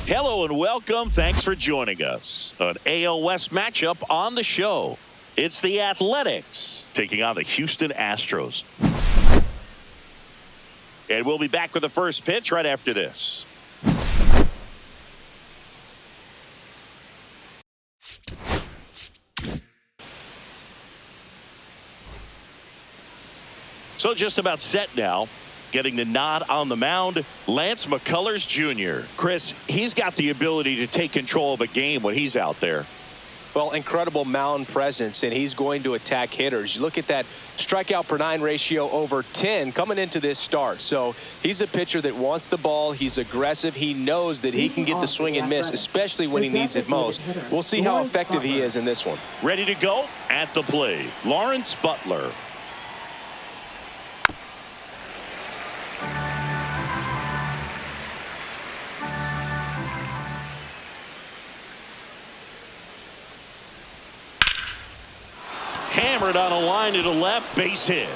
Hello and welcome. Thanks for joining us. An AL West matchup on the show. It's the Athletics taking on the Houston Astros. And we'll be back with the first pitch right after this. So just about set now. Getting the nod on the mound, Lance McCullers Jr. Chris, he's got the ability to take control of a game when he's out there. Well, incredible mound presence, and he's going to attack hitters. You look at that strikeout per 9 ratio over 10 coming into this start. So he's a pitcher that wants the ball. He's aggressive. He knows that he can get the swing and miss, especially when he needs it most. We'll see how effective he is in this one. Ready to go at the plate, Lawrence Butler. Hammered on a line to the left, base hit.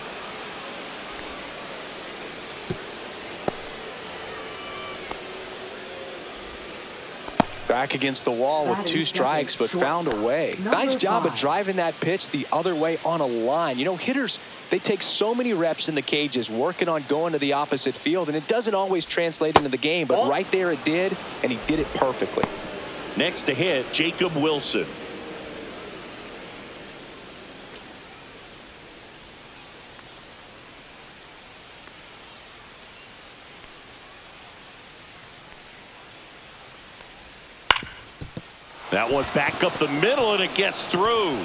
Back against the wall with 2 strikes, but found a way. Nice job of driving that pitch the other way on a line. You know, hitters, they take so many reps in the cages working on going to the opposite field, and it doesn't always translate into the game, but right there it did, and he did it perfectly. Next to hit, Jacob Wilson. That one back up the middle, and it gets through.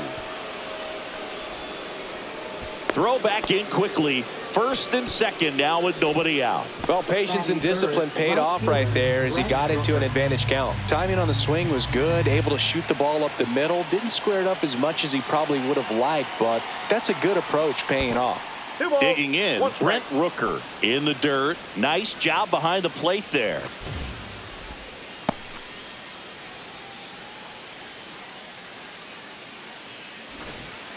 Throw back in quickly. First and second now with nobody out. Well, patience and discipline paid off right there as he got into an advantage count. Timing on the swing was good, able to shoot the ball up the middle. Didn't square it up as much as he probably would have liked, but that's a good approach paying off. Digging in, Brent Rooker in the dirt. Nice job behind the plate there.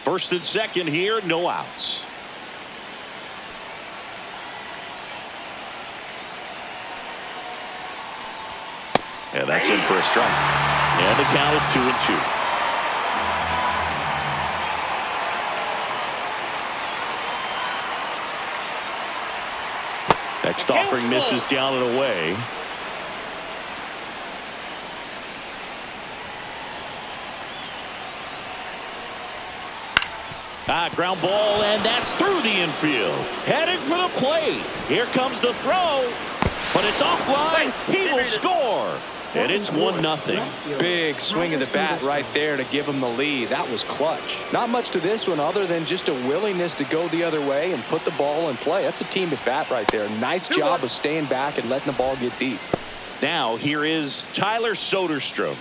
First and second here, no outs. And that's in for a strike. And the count is 2-2. Next offering misses down and away. Ground ball, and that's through the infield. Heading for the plate. Here comes the throw, but it's offline. He will score, and it's 1-0. Big swing of the bat right there to give him the lead. That was clutch. Not much to this one other than just a willingness to go the other way and put the ball in play. That's a team at bat right there. Nice job of staying back and letting the ball get deep. Now here is Tyler Soderstrom.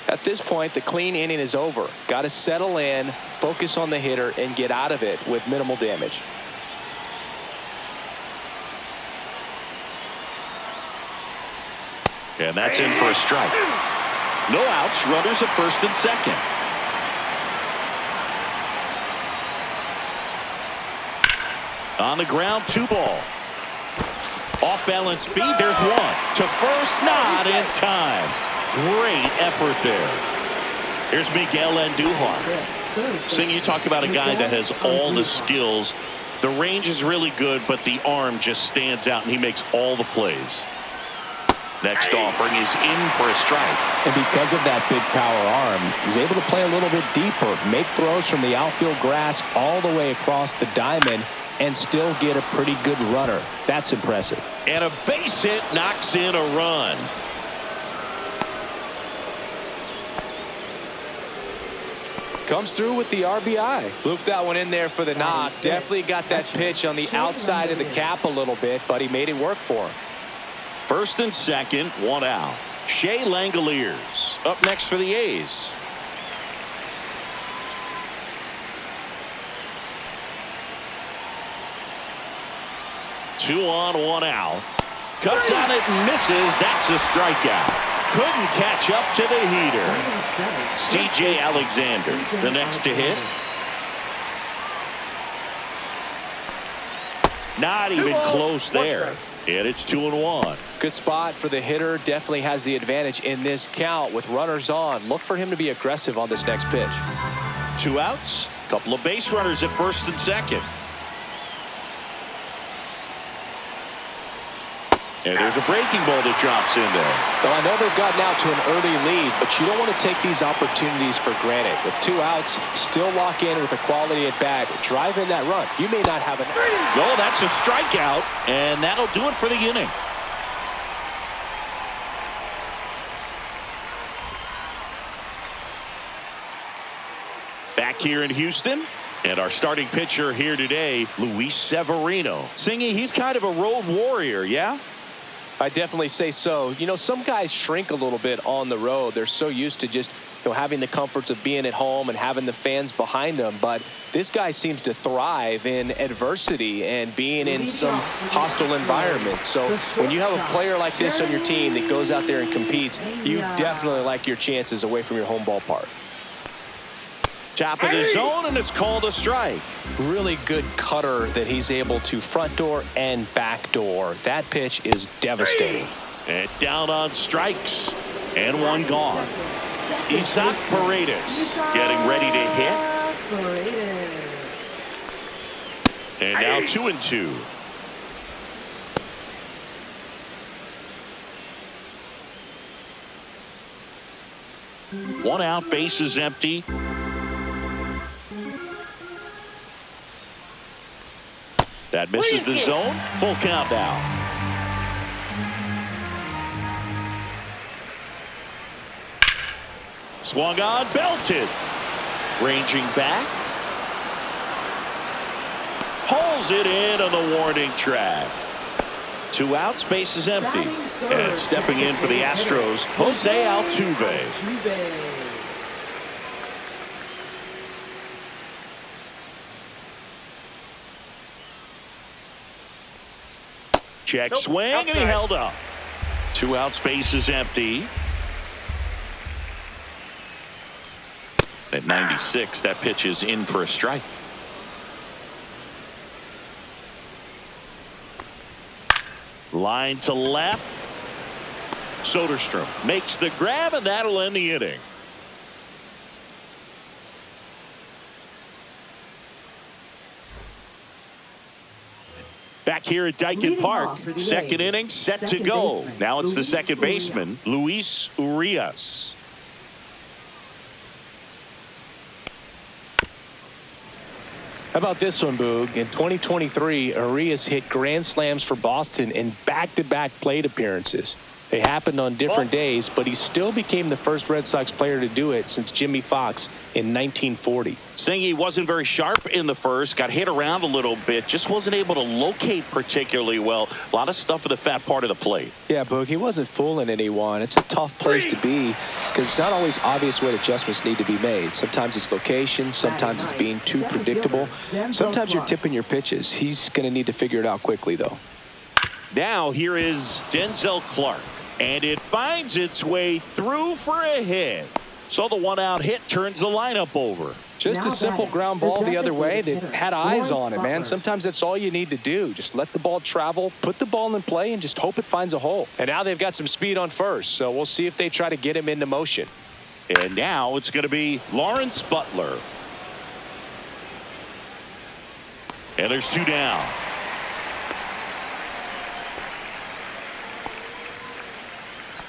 At this point, the clean inning is over. Got to settle in, focus on the hitter, and get out of it with minimal damage. And that's in for a strike. No outs, runners at first and second. On the ground, 2 ball. Off balance feed, there's 1. To first, not in time. Great effort there. Here's Miguel Andujar. Sing, you talk about a guy that has all the skills. The range is really good, but the arm just stands out, and he makes all the plays. Next offering is in for a strike. And because of that big power arm, he's able to play a little bit deeper, make throws from the outfield grass all the way across the diamond, and still get a pretty good runner. That's impressive. And a base hit knocks in a run. Comes through with the RBI. Looped that one in there for the knock. Definitely got that pitch on the outside of the cap a little bit, but he made it work for him. First and second, 1 out. Shea Langoliers up next for the A's. Two on, 1 out. Cuts on it and misses. That's a strikeout. Couldn't catch up to the heater. C.J. Alexander, the next to hit. Not even close there. And it's 2-1. Good spot for the hitter. Definitely has the advantage in this count with runners on. Look for him to be aggressive on this next pitch. 2 outs. Couple of base runners at first and second. And there's a breaking ball that drops in there. Well, I know they've gotten out to an early lead, but you don't want to take these opportunities for granted. With 2 outs, still lock in with a quality at bat. Drive in that run. You may not have an. No, that's a strikeout, and that'll do it for the inning. Back here in Houston, and our starting pitcher here today, Luis Severino. Singy, he's kind of a road warrior, yeah? I definitely say so. You know, some guys shrink a little bit on the road. They're so used to just, having the comforts of being at home and having the fans behind them. But this guy seems to thrive in adversity and being in some hostile environments. So when you have a player like this on your team that goes out there and competes, you definitely like your chances away from your home ballpark. Top of the zone, and it's called a strike. Really good cutter that he's able to front door and back door. That pitch is devastating. And down on strikes, and 1 gone. Isaac Paredes getting ready to hit. And now 2-2. One out, base is empty. That misses the zone. Full count now. Swung on, belted. Ranging back. Pulls it in on the warning track. 2 outs, base is empty. And stepping in for the Astros, Jose Altuve. Check swing, and he held up. 2 outs, base is empty. At 96, that pitch is in for a strike. Line to left. Soderstrom makes the grab, and that'll end the inning. Back here at Dyken Park, second inning set to go. Now it's the second baseman, Luis Urias. How about this one, Boog? In 2023, Urias hit grand slams for Boston in back-to-back plate appearances. They happened on different days, but he still became the first Red Sox player to do it since Jimmy Fox in 1940. Saying he wasn't very sharp in the first, got hit around a little bit, just wasn't able to locate particularly well. A lot of stuff in the fat part of the plate. Yeah, Boog, he wasn't fooling anyone. It's a tough place to be because it's not always obvious what adjustments need to be made. Sometimes it's location, sometimes it's being too predictable. Sometimes you're tipping your pitches. He's going to need to figure it out quickly, though. Now here is Denzel Clark. And it finds its way through for a hit. So the 1-out hit turns the lineup over. Just a simple ground ball the other way that had eyes on it, man. Sometimes that's all you need to do. Just let the ball travel, put the ball in play, and just hope it finds a hole. And now they've got some speed on first, so we'll see if they try to get him into motion. And now it's going to be Lawrence Butler. And there's 2 down.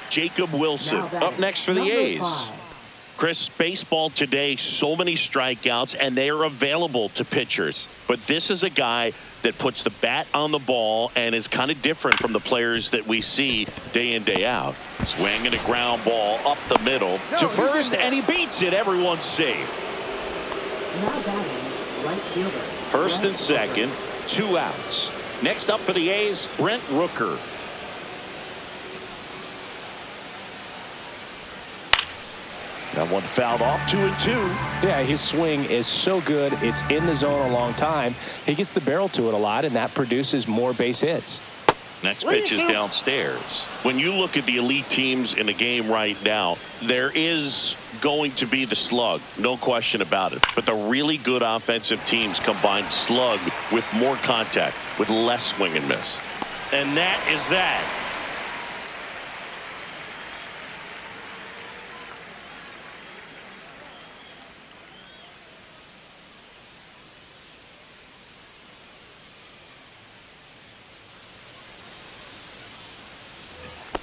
Jacob Wilson up next for the A's. Chris, baseball today, so many strikeouts, and they are available to pitchers. But this is a guy that puts the bat on the ball and is kind of different from the players that we see day in, day out. Swinging a ground ball up the middle to first, and he beats it. Everyone's safe. First and second, 2 outs. Next up for the A's, Brent Rooker. That one fouled off, 2-2. Yeah, his swing is so good. It's in the zone a long time. He gets the barrel to it a lot, and that produces more base hits. Next pitch is downstairs. When you look at the elite teams in the game right now, there is going to be the slug, no question about it. But the really good offensive teams combine slug with more contact, with less swing and miss. And that is that.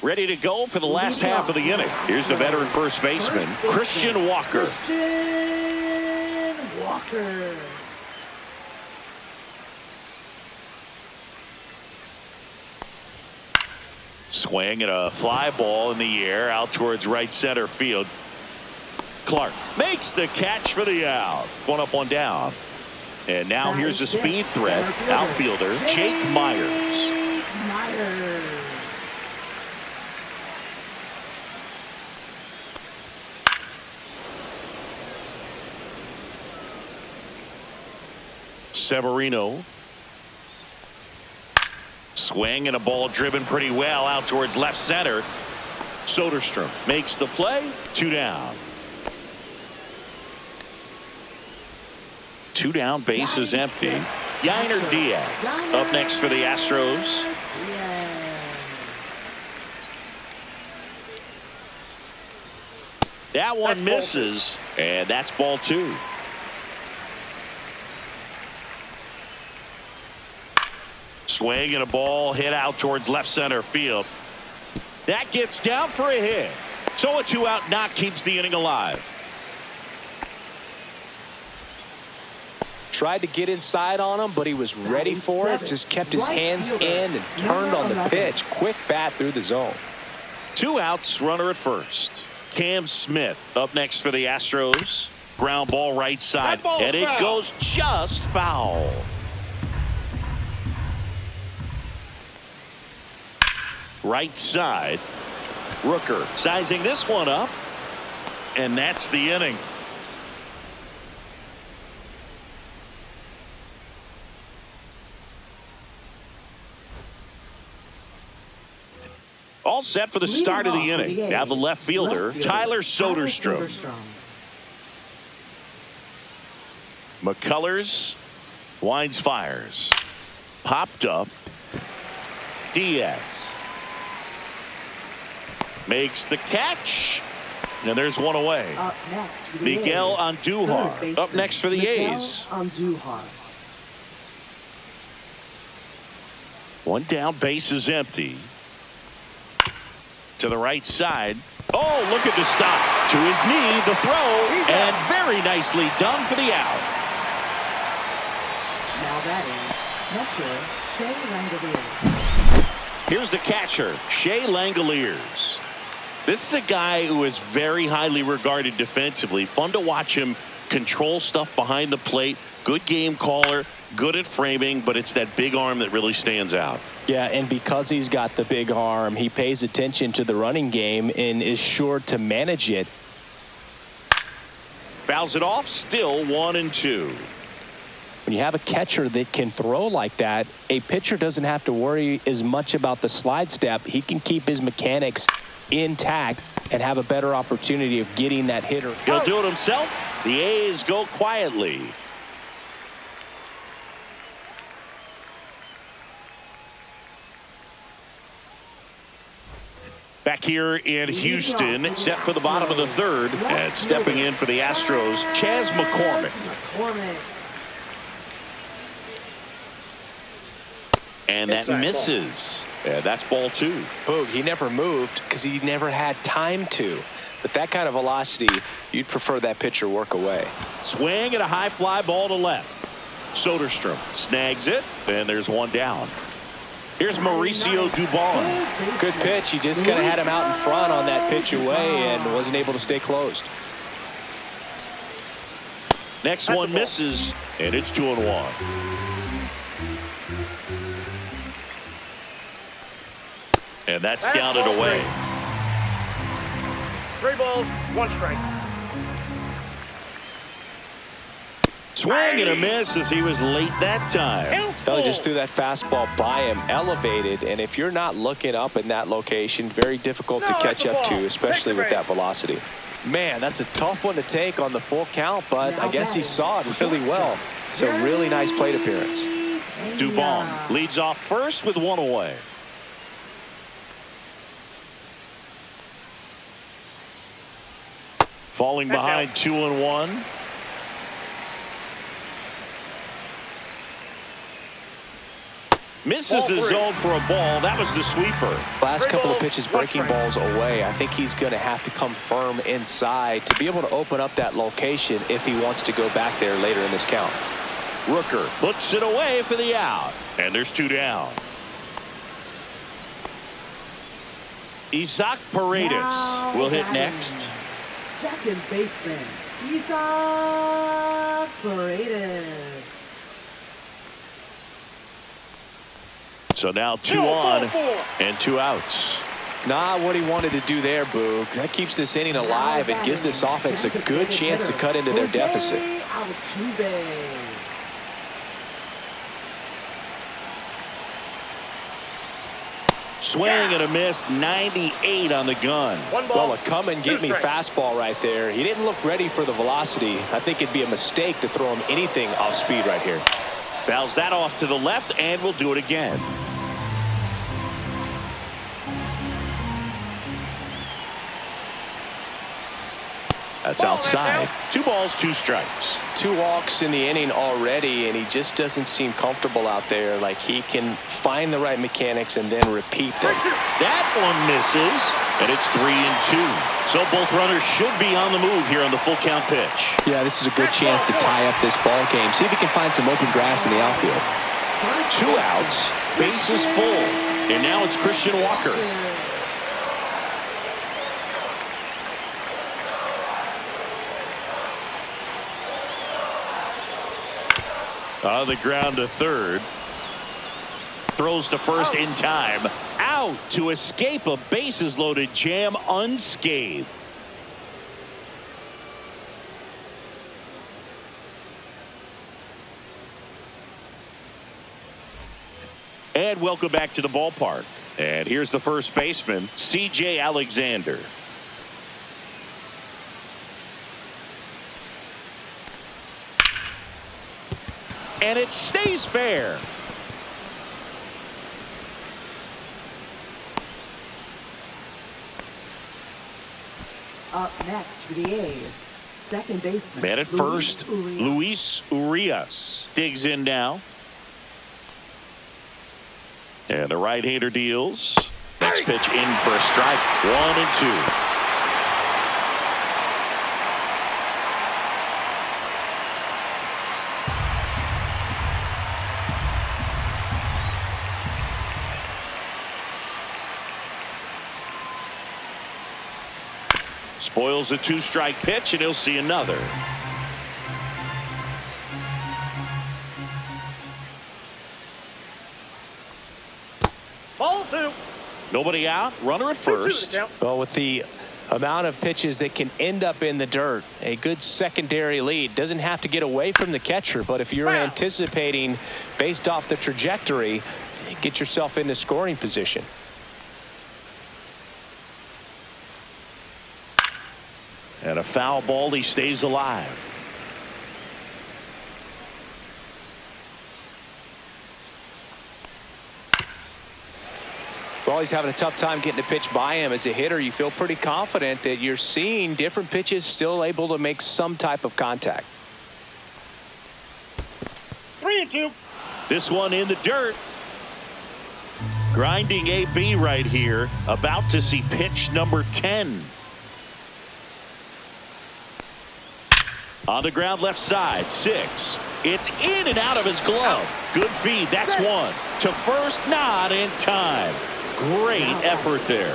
Ready to go for the last half of the inning. Here's the veteran first baseman, Christian Walker. Christian Walker. Swing and a fly ball in the air out towards right center field. Clark makes the catch for the out. One up, one down. And now here's a speed threat, outfielder Jake Myers. Severino. Swing and a ball driven pretty well out towards left center. Soderstrom makes the play. 2 down. 2 down, base is empty. Yainer Diaz up next for the Astros. That one misses, and that's ball 2. Swing and a ball hit out towards left center field. That gets down for a hit. So a 2-out knock keeps the inning alive. Tried to get inside on him, but he was ready for it. Just kept his hands in and turned on the pitch. Quick bat through the zone. 2 outs, runner at first. Cam Smith up next for the Astros. Ground ball right side, and it goes just foul. Right side. Rooker sizing this one up, and that's the inning. All set for the start of the inning. Now the left fielder, Tyler Soderstrom. McCullers winds, fires. Popped up. Diaz makes the catch. And there's one away. Miguel Andujar up next for the A's. 1 down, base is empty. To the right side. Oh, look at the stop. To his knee, the throw, and very nicely done for the out. Now batting, catcher Shea Langoliers. Here's the catcher, Shea Langoliers. This is a guy who is very highly regarded defensively. Fun to watch him control stuff behind the plate. Good game caller, good at framing, but it's that big arm that really stands out. Yeah, and because he's got the big arm, he pays attention to the running game and is sure to manage it. Fouls it off, still 1-2. When you have a catcher that can throw like that, a pitcher doesn't have to worry as much about the slide step. He can keep his mechanics intact and have a better opportunity of getting that hitter. He'll do it himself. The A's go quietly. Back here in Houston, set for the bottom of the third, and stepping in for the Astros, Chas McCormick. And that misses. And that's ball 2. Boog, he never moved because he never had time to. But that kind of velocity, you'd prefer that pitcher work away. Swing and a high fly ball to left. Soderstrom snags it, and there's 1 down. Here's Mauricio Dubon. Good pitch. He just kind of had him out in front on that pitch away and wasn't able to stay closed. Next one misses, and it's 2-1. And that's down and away. 3 balls, 1 strike. Swing and a miss as he was late that time. He just threw that fastball by him, elevated, and if you're not looking up in that location, very difficult to catch up to, especially with that velocity. Man, that's a tough one to take on the full count, but I guess he saw it really well. It's a really nice plate appearance. Dubon leads off first with 1 away. Falling behind 2-1. Misses the zone for a ball. That was the sweeper. Last couple of pitches breaking balls away. I think he's going to have to come firm inside to be able to open up that location if he wants to go back there later in this count. Rooker puts it away for the out. And there's 2 down. Isaac Paredes will hit next. Second baseman, Isaac Paredes. So now 2 on and 2 outs. Not what he wanted to do there, Boog. That keeps this inning alive and gives this offense a good chance to cut into their deficit. Swing and a miss, 98 on the gun. Well, a come and get me fastball right there. He didn't look ready for the velocity. I think it'd be a mistake to throw him anything off speed right here. Fouls that off to the left, and we'll do it again. That's outside. 2 balls, 2 strikes. 2 walks in the inning already, and he just doesn't seem comfortable out there. Like he can find the right mechanics and then repeat them. That one misses, and it's 3-2. So both runners should be on the move here on the full count pitch. Yeah, this is a good chance to tie up this ball game. See if he can find some open grass in the outfield. 2 outs, bases full, and now it's Christian Walker. On the ground to third. Throws to first in time. Out to escape a bases loaded jam unscathed. And welcome back to the ballpark. And here's the first baseman, C.J. Alexander. And it stays fair. Up next for the A's, second baseman. Man at first, Luis Urias digs in now. And the right-hander deals. Next pitch in for a strike. 1-2. Spoils a 2-strike pitch, and he'll see another. Ball 2. Nobody out. Runner at first. Well, with the amount of pitches that can end up in the dirt, a good secondary lead. Doesn't have to get away from the catcher, but if you're anticipating based off the trajectory, get yourself into scoring position. And a foul ball, he stays alive. Well, he's having a tough time getting a pitch by him. As a hitter, you feel pretty confident that you're seeing different pitches still able to make some type of contact. 3-2. This one in the dirt. Grinding AB right here. About to see pitch number 10. On the ground left side, 6. It's in and out of his glove. Good feed. That's 1. To first, not in time. Great effort there.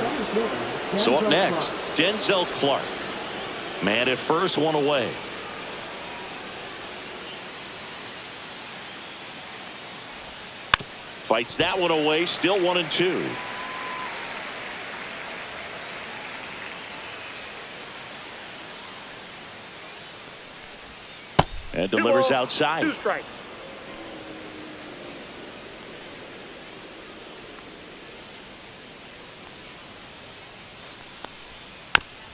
So up next, Denzel Clark. Man at first, 1 away. Fights that one away. Still 1-2. And delivers outside. 2 strikes.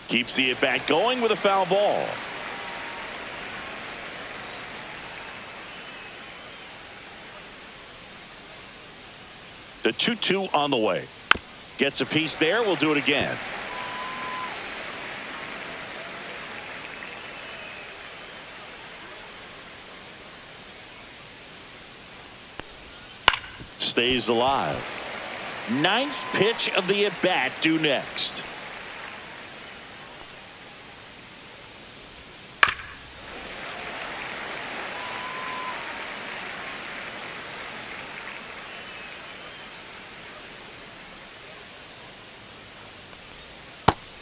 Keeps the at-bat going with a foul ball. The 2-2 on the way. Gets a piece there. We'll do it again. stays alive. Ninth pitch of the at-bat due next.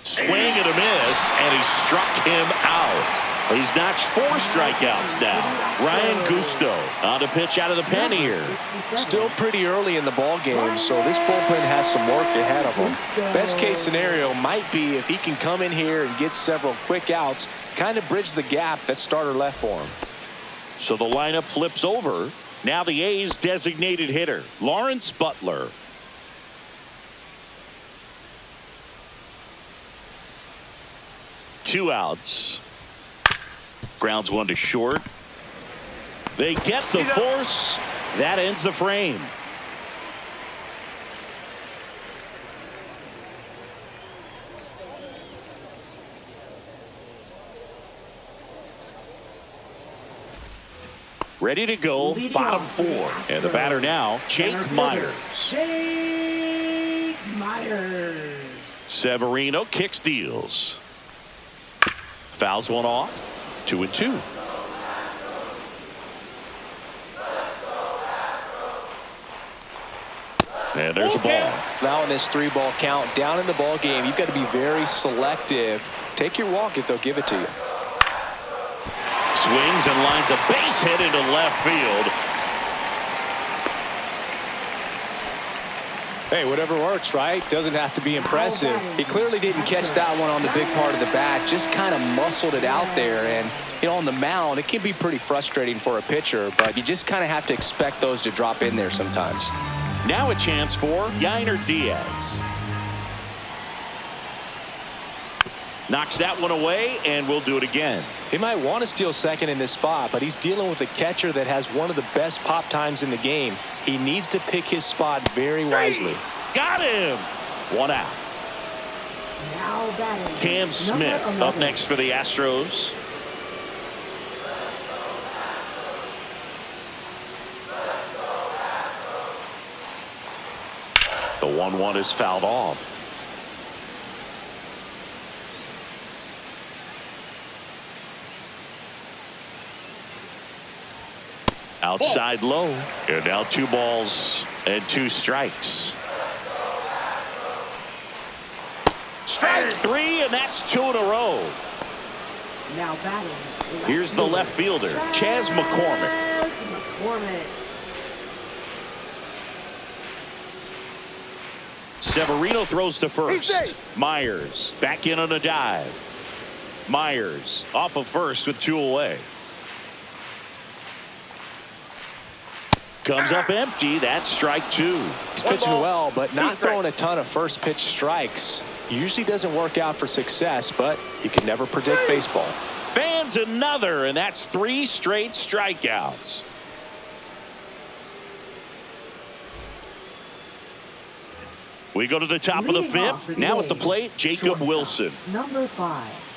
Swing and a miss, and he struck him out. He's notched 4 strikeouts now. Ryan Gusto on to pitch out of the pen here. Still pretty early in the ball game, so this bullpen has some work ahead of him. Best case scenario might be if he can come in here and get several quick outs, kind of bridge the gap that starter left for him. So the lineup flips over. Now the A's designated hitter, Lawrence Butler. Two outs. Grounds one to short. They get the force. That ends the frame. Ready to go, bottom 4. And the batter now, Jake Myers. Jake Myers. Severino kicks, deals. Fouls one off. 2-2. And there's a ball. Now in this 3-ball count, down in the ball game, you've got to be very selective. Take your walk if they'll give it to you. Swings and lines a base hit into left field. Hey, whatever works, right? Doesn't have to be impressive. He clearly didn't catch that one on the big part of the bat. Just kind of muscled it out there. And, you know, on the mound, it can be pretty frustrating for a pitcher, but you just kind of have to expect those to drop in there sometimes. Now a chance for Yainer Diaz. Knocks that one away, and we'll do it again. He might want to steal second in this spot, but he's dealing with a catcher that has one of the best pop times in the game. He needs to pick his spot very wisely. Got him. One out. Now batting. Cam Smith up next for the Astros. The 1-1 is fouled off. Outside low. And now 2 balls and 2 strikes. Strike 3, and that's 2 in a row. Now batting. Here's the left fielder, Chas McCormick. Severino throws to first. Myers back in on a dive. Myers off of first with 2 away. Comes up empty. That's strike 2. He's pitching well, but not throwing a ton of first pitch strikes. Usually doesn't work out for success, but you can never predict baseball. Fans another, and that's 3 straight strikeouts. We go to the top of the 5th. Now at the plate, Jacob Wilson. Number 5.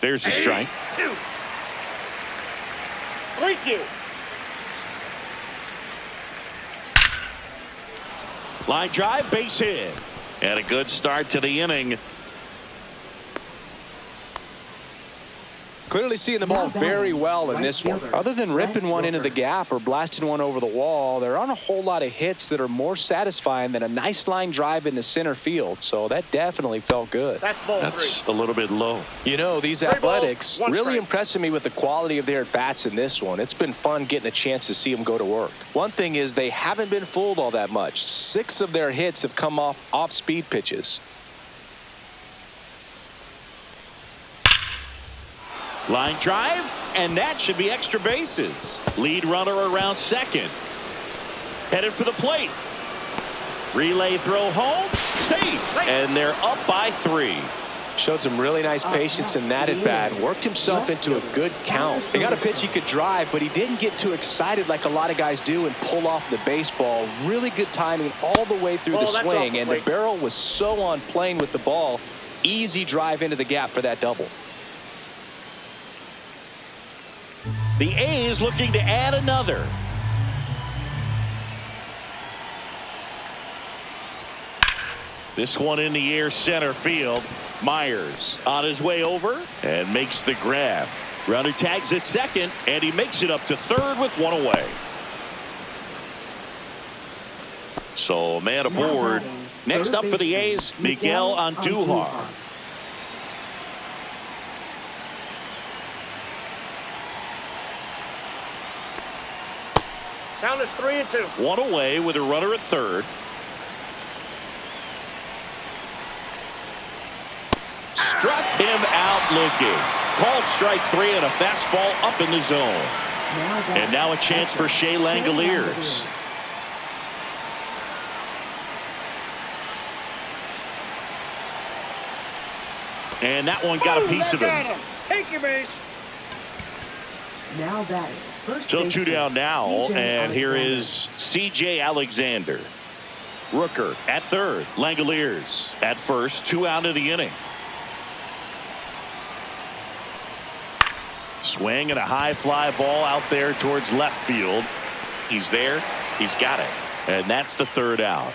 There's a strike. 3-2. Line drive, base hit. And a good start to the inning. Clearly seeing the ball very well in this one. Other than ripping one into the gap or blasting one over the wall, there aren't a whole lot of hits that are more satisfying than a nice line drive in the center field. So that definitely felt good. That's a little bit low. You know, these Athletics really impressing me with the quality of their at-bats in this one. It's been fun getting a chance to see them go to work. One thing is they haven't been fooled all that much. 6 of their hits have come off speed pitches. Line drive, and that should be extra bases. Lead runner around second. Headed for the plate. Relay throw home. Safe. And they're up by 3. Showed some really nice patience in that at bat. Worked himself into a good count. He got a pitch he could drive, but he didn't get too excited like a lot of guys do and pull off the baseball. Really good timing all the way through the swing, and the barrel was so on plane with the ball. Easy drive into the gap for that double. The A's looking to add another. This one in the air center field. Myers on his way over and makes the grab. Runner tags at second, and he makes it up to third with one away. So man aboard. Next up for the A's, Miguel Andujar. Count is 3-2. One away with a runner at third. Struck him out looking. Called strike three and a fastball up in the zone. And now a chance for Shea Langoliers. And that one got a piece of him. Take your base. Now batting. So two down now, and here is C.J. Alexander. Rooker at third. Langoliers at first. 2 out of the inning. Swing and a high fly ball out there towards left field. He's there. He's got it. And that's the third out.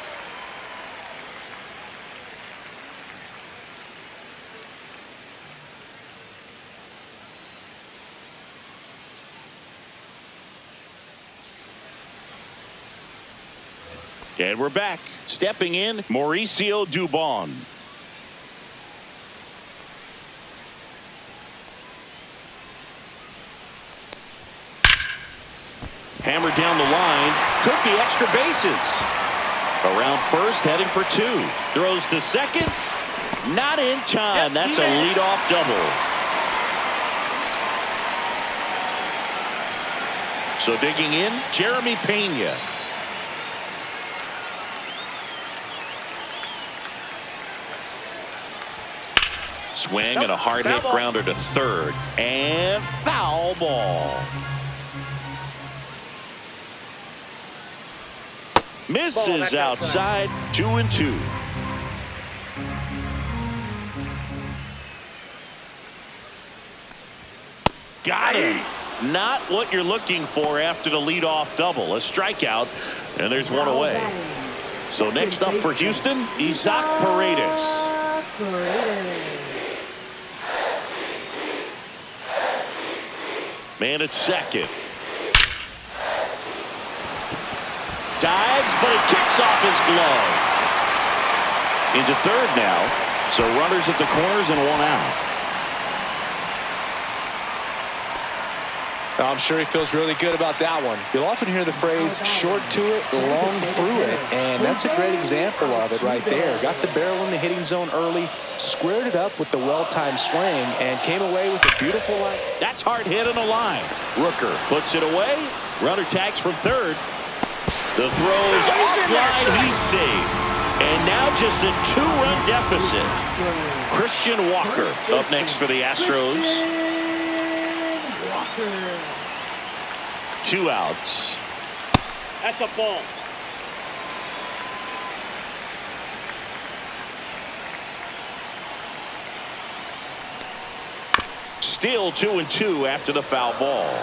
And we're back. Stepping in, Mauricio Dubon. Hammered down the line. Could be extra bases. Around first, heading for 2. Throws to second. Not in time. That's a leadoff double. So digging in, Jeremy Pena. Swing and a hard hit grounder to third. And foul ball. Misses outside. 2-2. Got him. Not what you're looking for after the leadoff double. A strikeout, and there's one away. So next up for Houston, Isaac Paredes. Man at second. Dives, but it kicks off his glove. Into third now. So runners at the corners and 1 out. I'm sure he feels really good about that one. You'll often hear the phrase short to it, long through it, and that's a great example of it right there. Got the barrel in the hitting zone early, squared it up with the well-timed swing, and came away with a beautiful line. That's hard hit on the line. Rooker puts it away. Runner tags from third. The throw's offline. He's safe. And now just a 2-run deficit. Christian Walker up next for the Astros. 2 outs. That's a ball. Still 2-2 after the foul ball.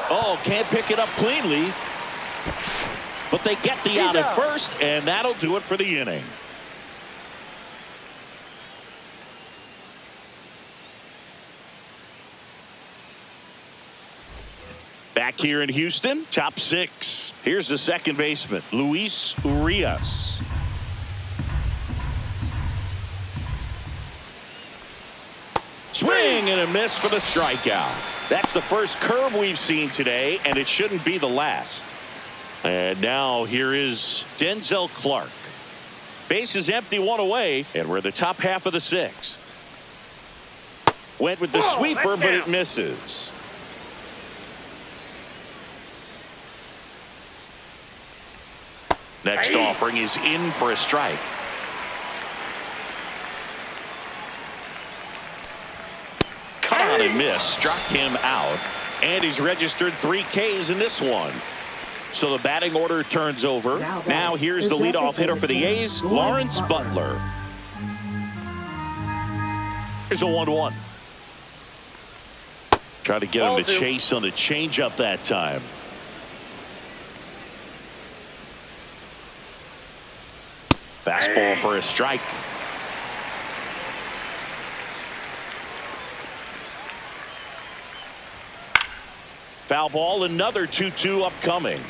Oh, can't pick it up cleanly. But they get the out at first, and that'll do it for the inning. Back here in Houston, top 6. Here's the second baseman, Luis Urias. Swing and a miss for the strikeout. That's the first curve we've seen today, and it shouldn't be the last. And now here is Denzel Clark. Base is empty, 1 away, and we're the top half of the 6th. Went with the sweeper, but it misses. Next offering is in for a strike. Cut on and miss. Struck him out. And he's registered 3 Ks in this one. So the batting order turns over. Now here's the leadoff hitter for the A's, Lawrence Butler. Here's a 1-1. Try to get him to 2. chase on the changeup that time. Fastball for a strike. Foul ball, another 2-2 upcoming.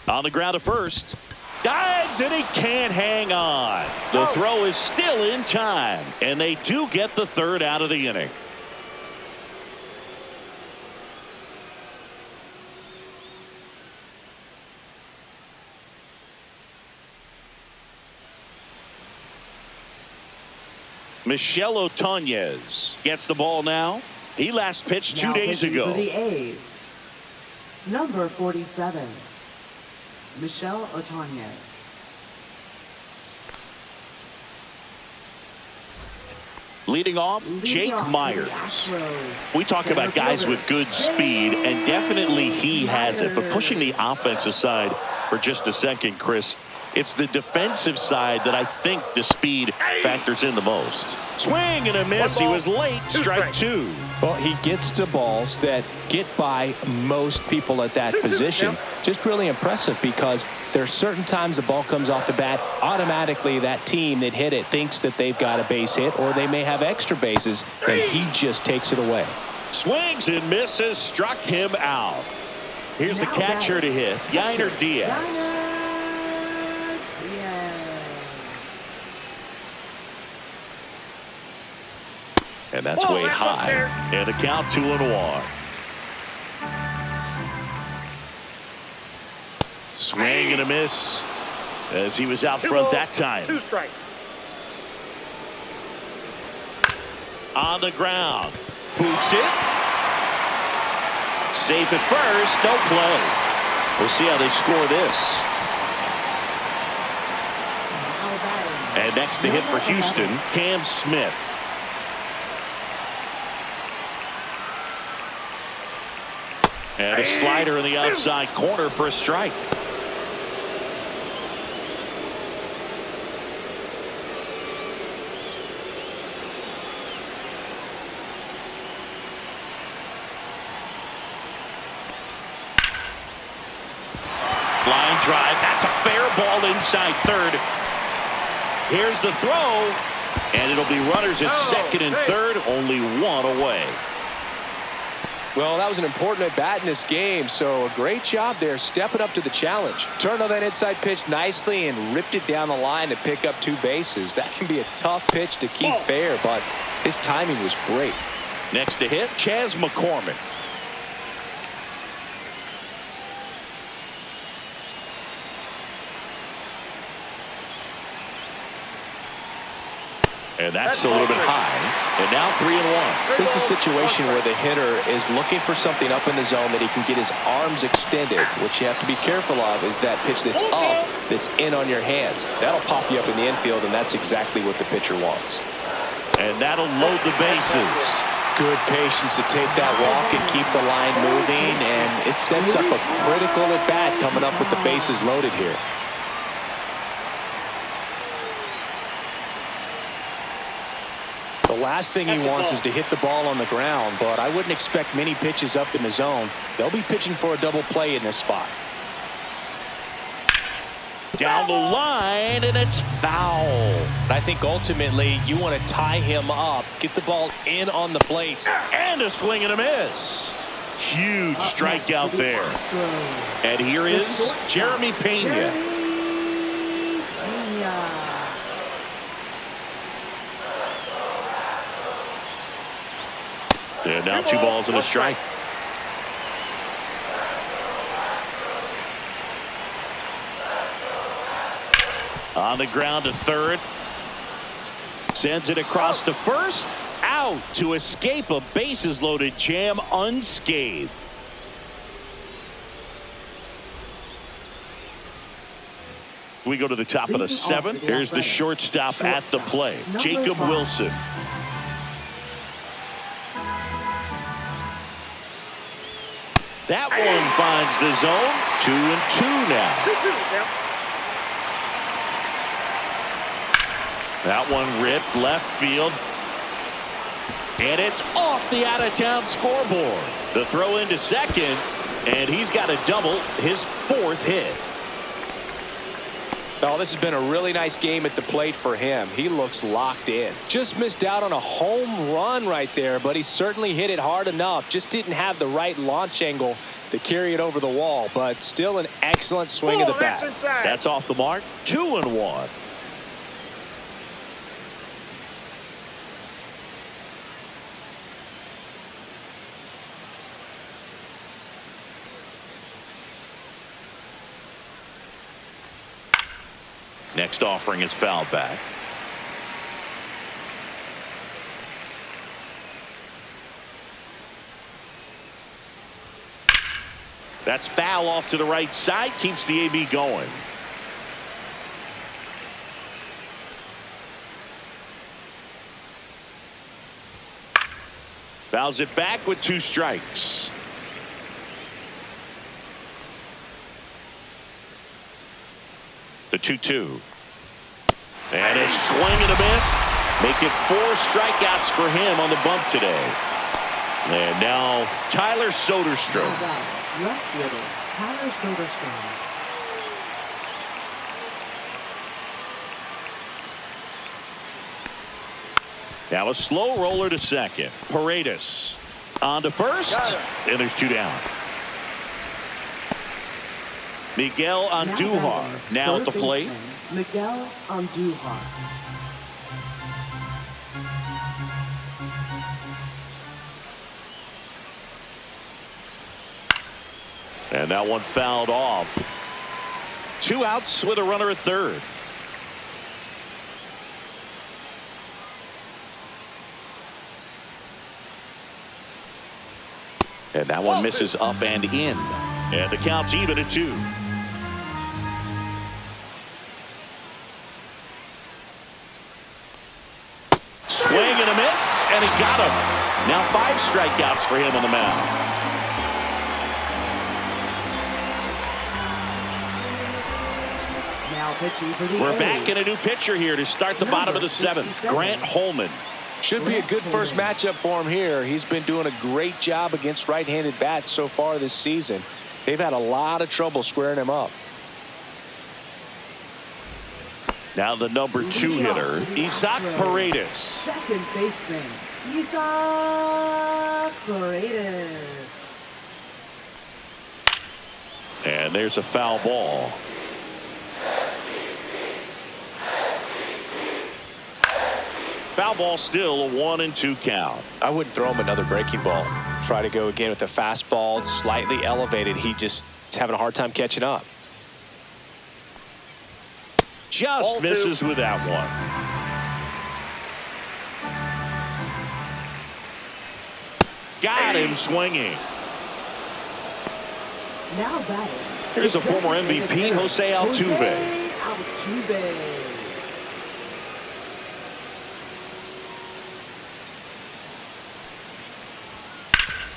On the ground to first. Dives and he can't hang on. The throw is still in time. And they do get the third out of the inning. Michel Otonez gets the ball now. He last pitched 2 days pitching ago. For the A's, number 47, Michel Otonez. Leading off, Jake Myers. We talk about guys with good speed, and definitely he has it. But pushing the offense aside for just a second, Chris, it's the defensive side that I think the speed factors in the most. Swing and a miss. He was late. Strike 2. Well, he gets to balls that get by most people at that position. Just really impressive because there are certain times the ball comes off the bat, automatically that team that hit it thinks that they've got a base hit or they may have extra bases, and he just takes it away. Swings and misses. Struck him out. Here's the catcher to hit, Yainer Diaz. And that's way high. And the count 2-1. Swing and a miss as he was out front that time. 2 strikes. On the ground. Boots it. Safe at first. No play. We'll see how they score this. And next to hit for Houston, Cam Smith. And a slider in the outside corner for a strike. Line drive. That's a fair ball inside third. Here's the throw. And it'll be runners at second and third. Only one away. Well, that was an important at bat in this game, so a great job there stepping up to the challenge. Turned on that inside pitch nicely and ripped it down the line to pick up 2 bases. That can be a tough pitch to keep fair, but his timing was great. Next to hit, Chas McCormick. And that's a little bit high. And now 3-1. This is a situation where the hitter is looking for something up in the zone that he can get his arms extended. What you have to be careful of is that pitch that's up, that's in on your hands. That'll pop you up in the infield, and that's exactly what the pitcher wants. And that'll load the bases. Good patience to take that walk and keep the line moving, and it sets up a critical at bat coming up with the bases loaded here. The last thing he wants is to hit the ball on the ground, but I wouldn't expect many pitches up in the zone. They'll be pitching for a double play in this spot. Down the line, and it's foul. I think ultimately you want to tie him up, get the ball in on the plate. And a swing and a miss. Huge strikeout there. And here is Jeremy Pena. And now 2 balls and a strike. On the ground to third. Sends it across to first. Out to escape a bases loaded jam unscathed. We go to the top of the 7th. Here's the shortstop at the play, Jacob Wilson. That one finds the zone. 2-2 now. That one ripped left field. And it's off the out-of-town scoreboard. The throw into second, and he's got a double, his 4th hit. Oh, this has been a really nice game at the plate for him. He looks locked in. Just missed out on a home run right there, but he certainly hit it hard enough. Just didn't have the right launch angle to carry it over the wall, but still an excellent swing of the bat. That's off the mark. 2-1. Next offering is fouled back. That's foul off to the right side. Keeps the AB going. Fouls it back with 2 strikes. The 2-2. And a swing and a miss. Make it 4 strikeouts for him on the bump today. And now Tyler Soderstrom. Left fielder, Tyler Soderstrom. Now a slow roller to second. Paredes on to first. And there's 2 down. Miguel Andujar now at the plate. Miguel Andujar. And that one fouled off. 2 outs with a runner at third. And that one misses up and in. And the count's even at 2. Swing and a miss, and he got him. Now 5 strikeouts for him on the mound. Now pitching for the We're A's. back in a new pitcher here to start the bottom of the 7th. Grant Holman. Should be a good first matchup for him here. He's been doing a great job against right-handed bats so far this season. They've had a lot of trouble squaring him up. Now the number 2 hitter, Isaac Paredes. Second baseman, Isaac Paredes. And there's a foul ball. Foul ball, still a 1-2 count. I wouldn't throw him another breaking ball. Try to go again with the fastball, slightly elevated. He just is having a hard time catching up. Just Ball misses 2. with that one. Got him swinging. Now batting. Here's the former MVP, Jose Altuve. Altuve.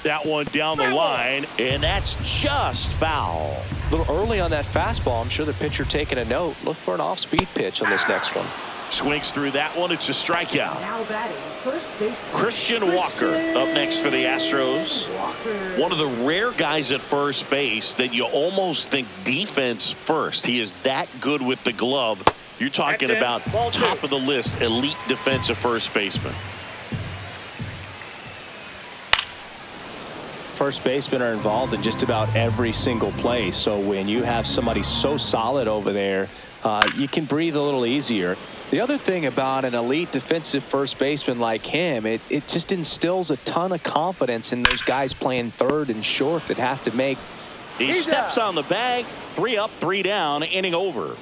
That one down the line, and that's just foul. A little early on that fastball. I'm sure the pitcher taking a note. Look for an off-speed pitch on this next one. Swings through that one. It's a strikeout. Now batting, first baseman. Christian Walker up next for the Astros. Walker. One of the rare guys at first base that you almost think defense first. He is that good with the glove. You're talking That's it. about Ball 2. top of the list, elite defensive first baseman. First basemen are involved in just about every single play. So when you have somebody so solid over there, you can breathe a little easier. The other thing about an elite defensive first baseman like him, it just instills a ton of confidence in those guys playing third and short that have to make. He steps on the bag. 3 up, 3 down, inning over.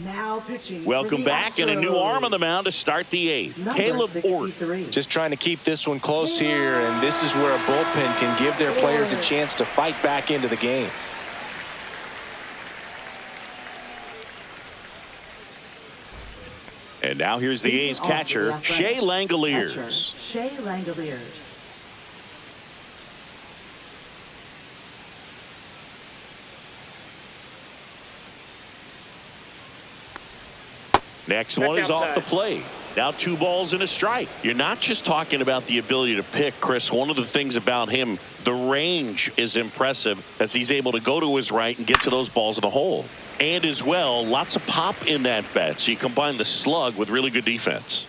Now pitching. Welcome back, and a new arm on the mound to start the 8th. Number Caleb Orton. 63. Just trying to keep this one close here, and this is where a bullpen can give their players a chance to fight back into the game. And now here's the A's catcher, Shea Langoliers. Shea Langoliers. Next That's one is off outside. the plate. Now 2 balls and a strike. You're not just talking about the ability to pick, Chris. One of the things about him, the range is impressive as he's able to go to his right and get to those balls in the hole. And as well, lots of pop in that bat. So you combine the slug with really good defense.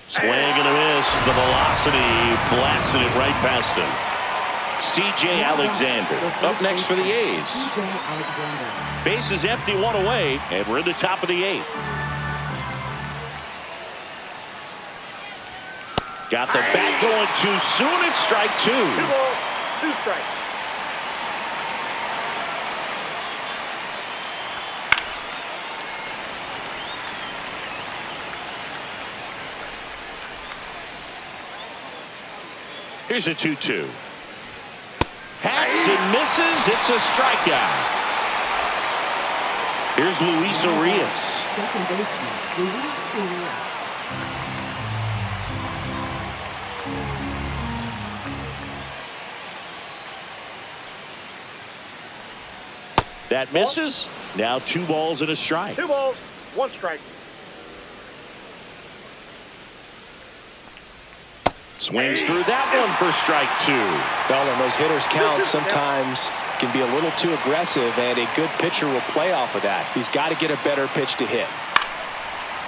Swing and a miss. The velocity blasted it right past him. C.J. Alexander up next for the A's. C.J. Alexander. Base is empty, 1 away, and we're in the top of the 8th. Got the bat going too soon. It's strike 2. 2 balls, 2 strikes. Here's a 2-2. Hacks and misses. It's a strikeout. Here's Luis Urias. Second baseman, Luis Urias. That misses. Now 2 balls and a strike. 2 balls, 1 strike. Swings through that one for strike 2. Well, when those hitters count, sometimes can be a little too aggressive, and a good pitcher will play off of that. He's got to get a better pitch to hit.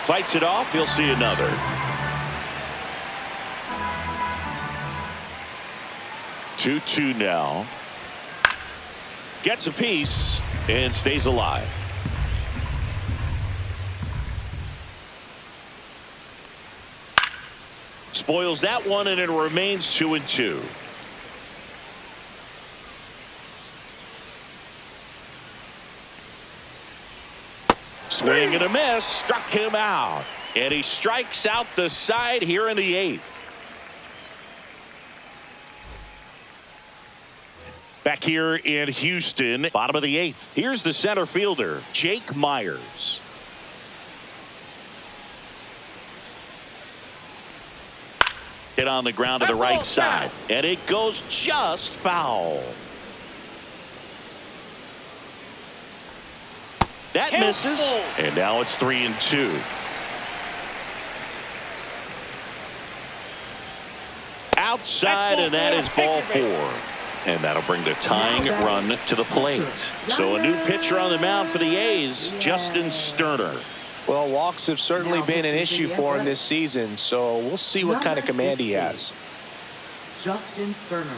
Fights it off. He'll see another. Two now. Gets a piece and stays alive. Spoils that one, and it remains 2-2. Swing and a miss. Struck him out. And he strikes out the side here in the 8th. Back here in Houston, bottom of the 8th. Here's the center fielder, Jake Myers. Hit on the ground to the right side. And it goes just foul. That misses. And now it's 3-2. Outside, and that is ball 4. And that'll bring the tying run to the plate. So a new pitcher on the mound for the A's, Justin Sterner. Well, walks have certainly been an issue for him this season, so we'll see what kind of command he has. Justin Sterner.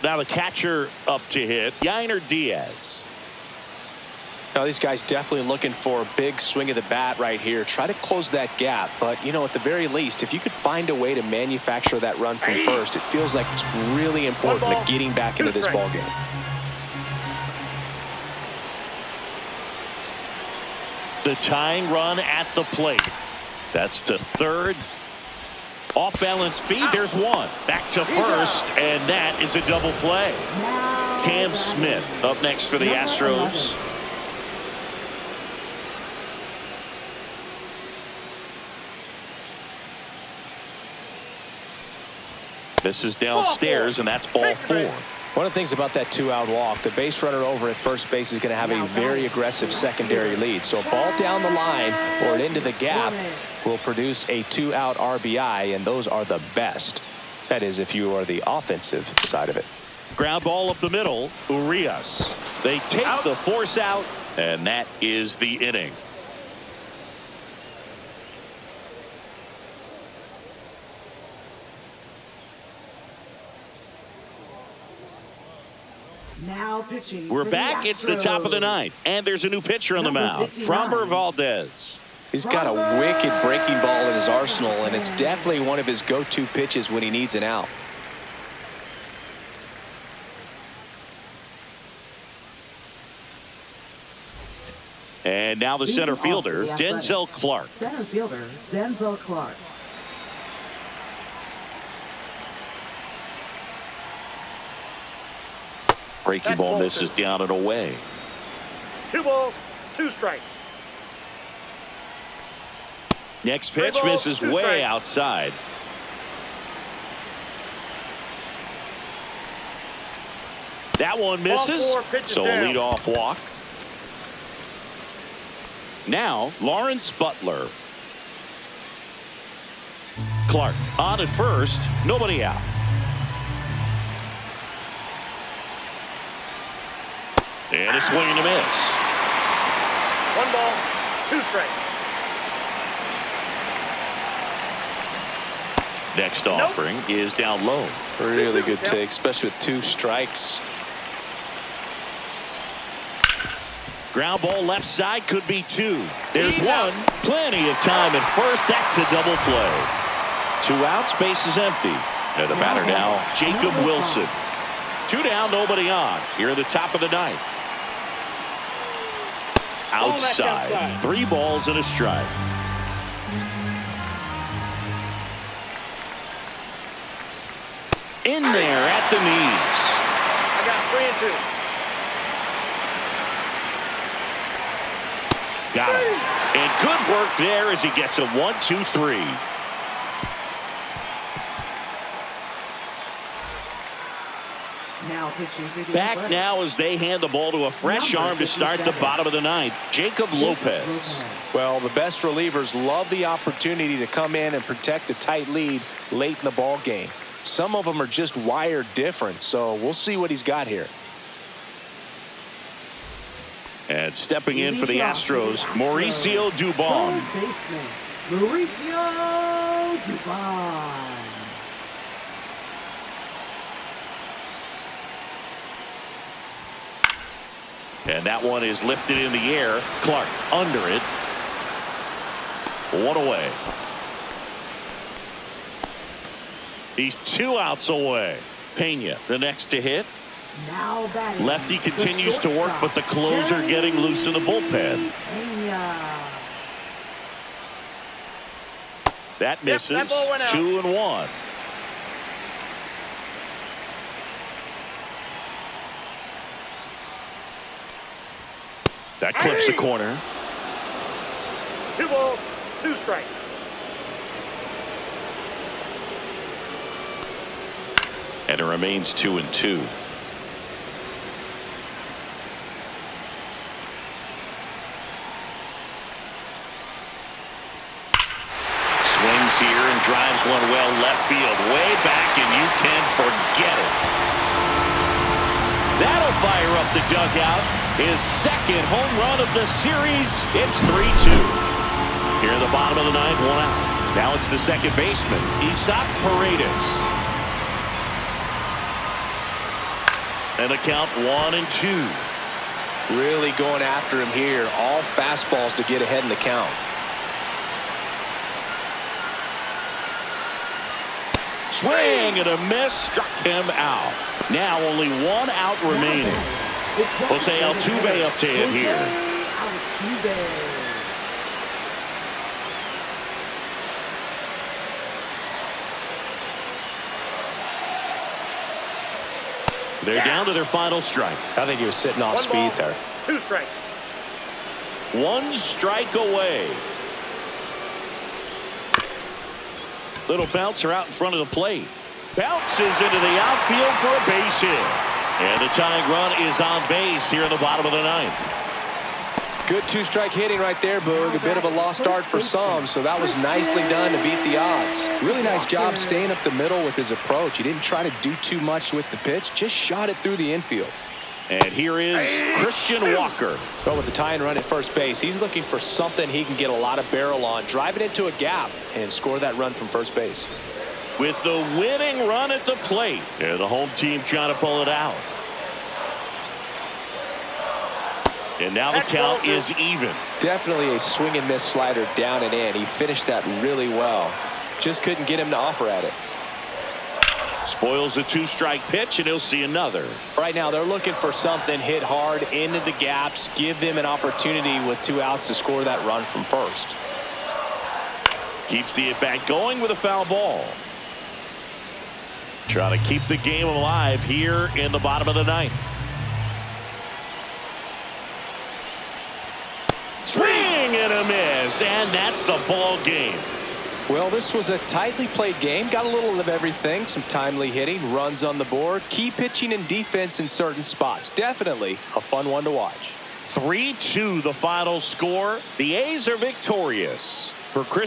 Now the catcher up to hit, Yainer Diaz. Now these guys definitely looking for a big swing of the bat right here. Try to close that gap, but you know, at the very least, if you could find a way to manufacture that run from first, it feels like it's really important to getting back into this ball game. The tying run at the plate. That's to third. Off balance feed. There's one. Back to first, and that is a double play. Cam Smith up next for the Astros. This is downstairs, and that's ball 4. One of the things about that 2-out walk, the base runner over at first base is going to have a very aggressive secondary lead. So a ball down the line or into the gap will produce a 2-out RBI, and those are the best. That is, if you are the offensive side of it. Ground ball up the middle. Urias. They take the force out, and that is the inning. Now pitching. We're for back. The It's the top of the 9th, and there's a new pitcher on the mound. Framber Valdez. He's got a wicked breaking ball in his arsenal, and it's definitely one of his go-to pitches when he needs an out. And now the center fielder, Denzel Clark. Center fielder, Denzel Clark. Breaking ball misses down and away. 2 balls, 2 strikes. Next pitch misses way outside. That one misses. Ball 4, pitch is So a down. leadoff walk. Now Lawrence Butler. Clark on at first. Nobody out. And a swing and a miss. 1 ball, 2 strikes. Next offering is down low. Really good take, especially with 2 strikes. Ground ball left side, could be 2. There's He's 1. out. Plenty of time at first. That's a double play. 2 outs, base is empty. And the batter now, Jacob Wilson. 2 down, nobody on. Here at the top of the ninth. Outside. 3 balls and a strike. In there at the knees. I got 3 and 2. Got it. And good work there as he gets a 1-2-3. Now pitching for the Back Athletics. now as they hand the ball to a fresh Number arm to start the 57. bottom of the ninth. Jacob Lopez. Well, the best relievers love the opportunity to come in and protect a tight lead late in the ball game. Some of them are just wired different, so we'll see what he's got here. And stepping in for the Astros, Mauricio Dubon. Third baseman, Mauricio Dubon. And that one is lifted in the air. Clark under it. 1 away. He's 2 outs away. Pena, the next to hit. Now batting. Lefty the continues to work, but the closer shortstop, getting loose in the bullpen. Pena. That misses. that ball went out. 2-1. That clips the corner. 2 balls, 2 strikes. And it remains 2-2. Swings here and drives one well left field. Way back, and you can forget it. That'll fire up the dugout. His second home run of the series. It's 3-2. Here at the bottom of the ninth, 1 out. Now it's the second baseman, Isaac Paredes. And a count 1-2. Really going after him here. All fastballs to get ahead in the count. Swing and a miss, struck him out. Now only 1 out remaining. Jose Altuve up to him here. Altuve. They're down to their final strike. I think he was sitting off 1 speed ball, there. 2 strikes. 1 strike away. Little bouncer out in front of the plate. Bounces into the outfield for a base hit. And the tying run is on base here in the bottom of the ninth. Good 2-strike hitting right there, Boog. A bit of a lost start for some, so that was nicely done to beat the odds. Really nice job staying up the middle with his approach. He didn't try to do too much with the pitch, just shot it through the infield. And here is Christian Walker. But with the tying run at first base, he's looking for something he can get a lot of barrel on, drive it into a gap, and score that run from first base. With the winning run at the plate. And the home team trying to pull it out. And now the count is even. Definitely a swing and miss slider down and in. He finished that really well. Just couldn't get him to offer at it. Spoils the 2-strike pitch, and he'll see another. Right now, they're looking for something hit hard into the gaps, give them an opportunity with 2 outs to score that run from first. Keeps the at-bat going with a foul ball. Trying to keep the game alive here in the bottom of the ninth. Swing and a miss, and that's the ball game. Well, this was a tightly played game. Got a little of everything. Some timely hitting, runs on the board, key pitching and defense in certain spots. Definitely a fun one to watch. 3-2 the final score. The A's are victorious. For Chris